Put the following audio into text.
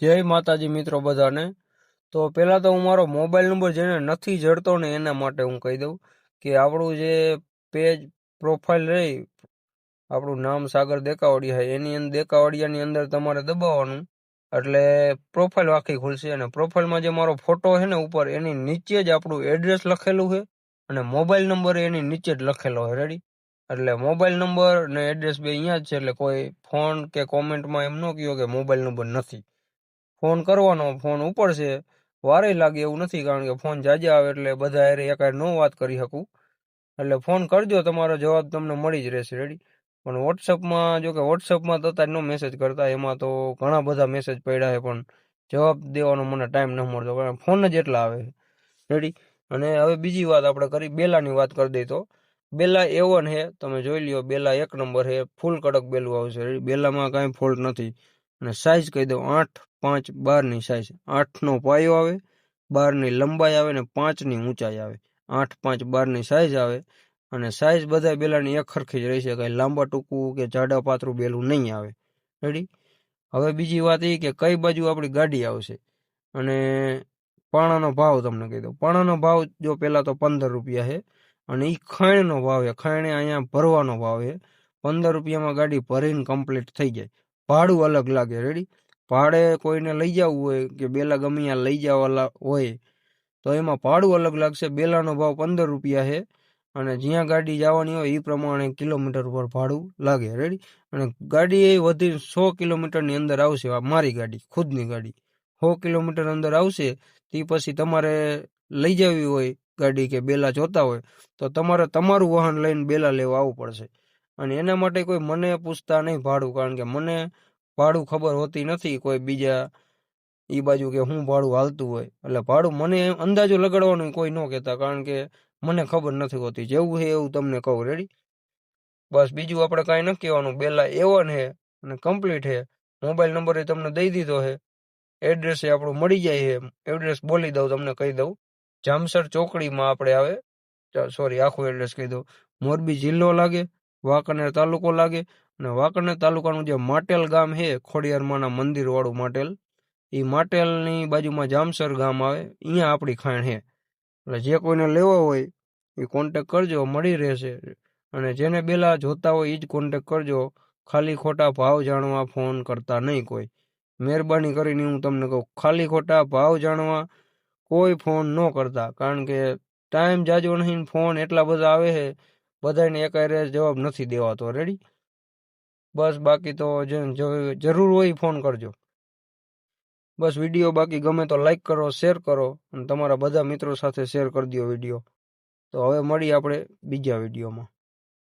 જય માતાજી મિત્રો બધાને। તો પહેલાં તો હું મારો મોબાઈલ નંબર જેને નથી જડતો ને એના માટે હું કહી દઉં કે આપણું જે પેજ પ્રોફાઇલ રહી, આપણું નામ સાગર દેકાવડિયા છે, એની અંદર દેકાવડિયાની અંદર તમારે દબાવવાનું એટલે પ્રોફાઇલ આખી ખુલશે। અને પ્રોફાઇલમાં જે મારો ફોટો છે ને ઉપર, એની નીચે જ આપણું એડ્રેસ લખેલું છે અને મોબાઈલ નંબર એની નીચે જ લખેલો છે। રેડી? એટલે મોબાઈલ નંબર ને એડ્રેસ બે અહીંયા જ છે, એટલે કોઈ ફોન કે કોમેન્ટમાં એમ ન કહો કે મોબાઈલ નંબર નથી। ફોન કરવાનો, ફોન ઉપડશે, વારે લાગે એવું નથી, કારણ કે ફોન જાજા આવે એટલે બધા હારે એકાય ન વાત કરી શકું। એટલે ફોન કરજો, તમારો જવાબ તમને મળી જ રહેશે। રેડી? પણ વોટ્સઅપમાં, જો કે વોટ્સઅપમાં તો અત્યારે નો મેસેજ કરતા, એમાં તો ઘણા બધા મેસેજ પડ્યા છે, પણ જવાબ દેવાનો મને ટાઈમ ન મળતો, કારણ ફોન જ એટલા આવે છે। રેડી? અને હવે બીજી વાત આપણે કરી, બેલાની વાત કરી દઈ તો બેલા A1 છે, તમે જોઈ લ્યો, બેલા 1 નંબર છે, ફૂલ કડક બેલું આવશે। બેલામાં કાંઈ ફોલ્ટ નથી। અને સાઇઝ કહી દઉં, 8x5 12 સાઇઝ, 8નો પાયો આવે, 12ની લંબાઈ આવે ને 5ની ઊંચાઈ આવે, 8x5 12 સાઇઝ આવે। અને સાઇઝ બધા બેલાની એક સરખી જ રહેશે, કાંઈ લાંબા ટૂંકું કે જાડા પાતળું બેલું નહીં આવે। રેડી? હવે બીજી વાત એ કે કઈ બાજુ આપણી ગાડી આવશે અને પાણાનો ભાવ તમને કહી દઉં। પાણાનો ભાવ જો પહેલાં તો 15 રૂપિયા છે, અને એ ખાણનો ભાવ છે, ખાણે અહીંયા ભરવાનો ભાવ છે। 15 રૂપિયામાં ગાડી ભરીને કમ્પ્લીટ થઈ જાય, ભાડું અલગ લાગે। રેડી? ભાડે કોઈને લઈ જવું હોય કે બેલા ગમે ત્યાં લઈ જવાલા હોય તો એમાં ભાડું અલગ લાગશે। બેલાનો ભાવ 15 રૂપિયા છે, અને જ્યાં ગાડી જવાની હોય એ પ્રમાણે કિલોમીટર પર ભાડું લાગે। રેડી? અને ગાડી એ વધી 100 કિલોમીટરની અંદર આવશે, મારી ગાડી ખુદની ગાડી 100 કિલોમીટર અંદર આવશે। તે પછી તમારે લઈ જવી હોય ગાડી કે બેલા જોતા હોય તો તમારે તમારું વાહન લઈને બેલા લેવા આવવું પડશે। અને એના માટે કોઈ મને પૂછતા નહીં ભાડું, કારણ કે મને ભાડું ખબર હોતી નથી કોઈ બીજા એ બાજુ કે હું ભાડું હાલતું હોય, એટલે ભાડું મને અંદાજો લગાડવાનું કોઈ ન કહેતા, કારણ કે મને ખબર નથી હોતી, જેવું છે એવું તમને કહું। રેડી? બસ બીજું આપણે કાંઈ નથી કહેવાનું। બેલા A1 છે અને કમ્પ્લીટ છે, મોબાઈલ નંબર એ તમને દઈ દીધો છે, એડ્રેસ એ આપણું મળી જાય છે। એડ્રેસ બોલી દઉં, તમને કહી દઉં, જામસર ચોકડીમાં આપણે આવે, સોરી આખું એડ્રેસ કહી દઉં, મોરબી જિલ્લો લાગે, વાંકાનેર તાલુકો લાગે, અને વાંકાનેર તાલુકાનું જે માટેલ ગામ છે, ખોડિયારમાંના મંદિર વાળું માટેલ, એ માટેલની બાજુમાં જામસર ગામ આવે, અહીંયા આપણી ખાણ છે। એટલે જે કોઈને લેવો હોય એ કોન્ટેક કરજો, મળી રહેશે। અને જેને બેલા જોતા હોય એ જ કોન્ટેક કરજો, ખાલી ખોટા ભાવ જાણવા ફોન કરતા નહીં કોઈ। મહેરબાની કરીને હું તમને કહું, ખાલી ખોટા ભાવ જાણવા કોઈ ફોન ન કરતા, કારણ કે ટાઈમ જાજો નહીં, ફોન એટલા બધા આવે છે, બધાને એકાયરે જવાબ નથી દેવાતો। રેડી? બસ બાકી તો જરૂર હોય ફોન કરજો। બસ વિડીયો બાકી ગમે તો લાઈક કરો, શેર કરો, અને તમારા બધા મિત્રો સાથે શેર કરી દો વિડીયો। તો હવે મળીએ આપણે બીજા વિડીયોમાં।